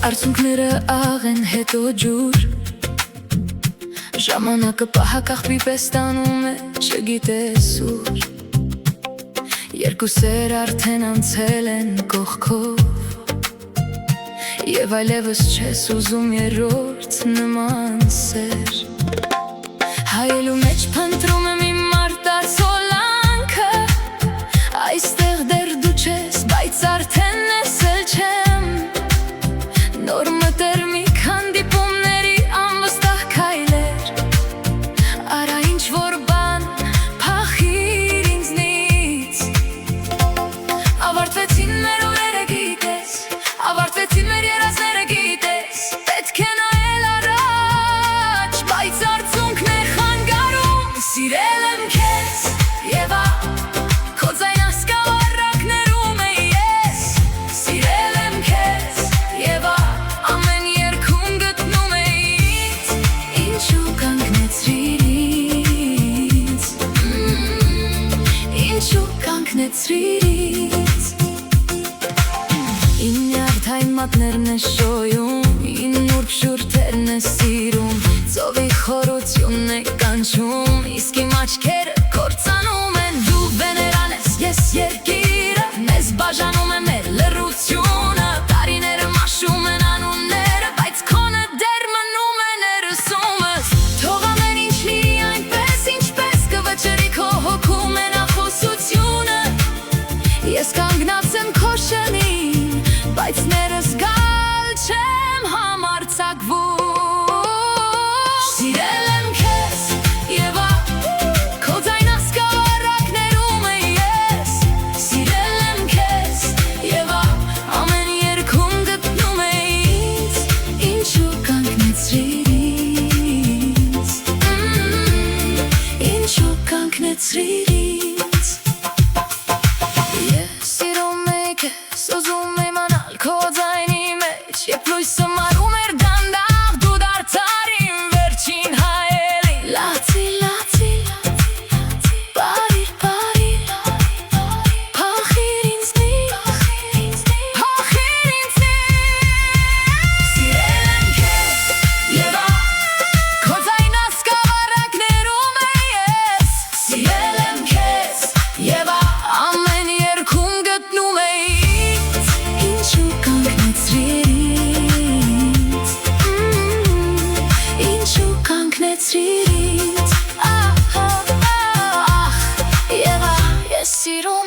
Արցունքները աղ են հետո ջուր, ժամանակը պահակախվի պես տանում է չգիտես ուր, երկուսեր արդեն անցել են կողքով, և այլևս չես ուզում երրորդ նման սեր, հայելու մեջ փնտրում եմ իմ մարդած հոլանքը, այստեղ դեռ դու չես, բայց արդեն տեսել չեմ, նոր մտերմիկ հանդիպումների անվստահ քայլեր, արա ինչ-որ բան փախիր ինձնից, ավարտվեցին մեր օրերը գիտես, ավարտվեցին մեր երազները գիտես, պետք է նայել առաջ, բայց արցունքներ խանգարում, սիրել եմ քեզ և քո ձայնը սկավառակներում է ես, սիրել եմ քեզ և ամեն երգում գտնում է ինձ, ինչու կանգնեցրիր ինձ, ինչու կանգնեցրիր ինձ, իմ նյարդային մատներն է շոյում, իմ նուրբ շուրթերն է սիրում, ծովի խորությունն է կանչում, իսկ իմ աչքերը կործանում են, դու վեներան ես, ես երկիրը, մեզ բաժանում է մեր լռությունը, տարիները մաշում են անունները, բայց քոնը դեռ մնում է ներսումս, թող ամեն ինչ լինի այնպես, ինչպես կվճռի քո հոգու մենախոսությունը, ես կանգնած եմ քո շնին, բայց ներս գալ չեմ համարձակվում, սիրել եմ քեզ և քո ձայնը սկավառակներում է ես, սիրել եմ քեզ և ամեն երգում գտնում է ինձ, ինչու կանգնեցրիր ինձ, ինչու կանգնեցրիր ինձ, ես սիրում էի քեզ, ուզում էի մնալ քո ձայնի մեջ, երբ լույսը մարում էր դանդաղ, դու դարձար իմ վերջին հայելին, լացի, լացի, բարիր, բարիր, փախիր ինձնից, փախիր ինձնից, սիրել եմ քեզ և քո ձայնը սկավառակներում է ես, սիրել եմ քեզ և ամեն երգում գտնում է ինձ, ինչու կանգնեցրիր ինձ, ինչու կանգնեցրիր ինձ, և ես սիրում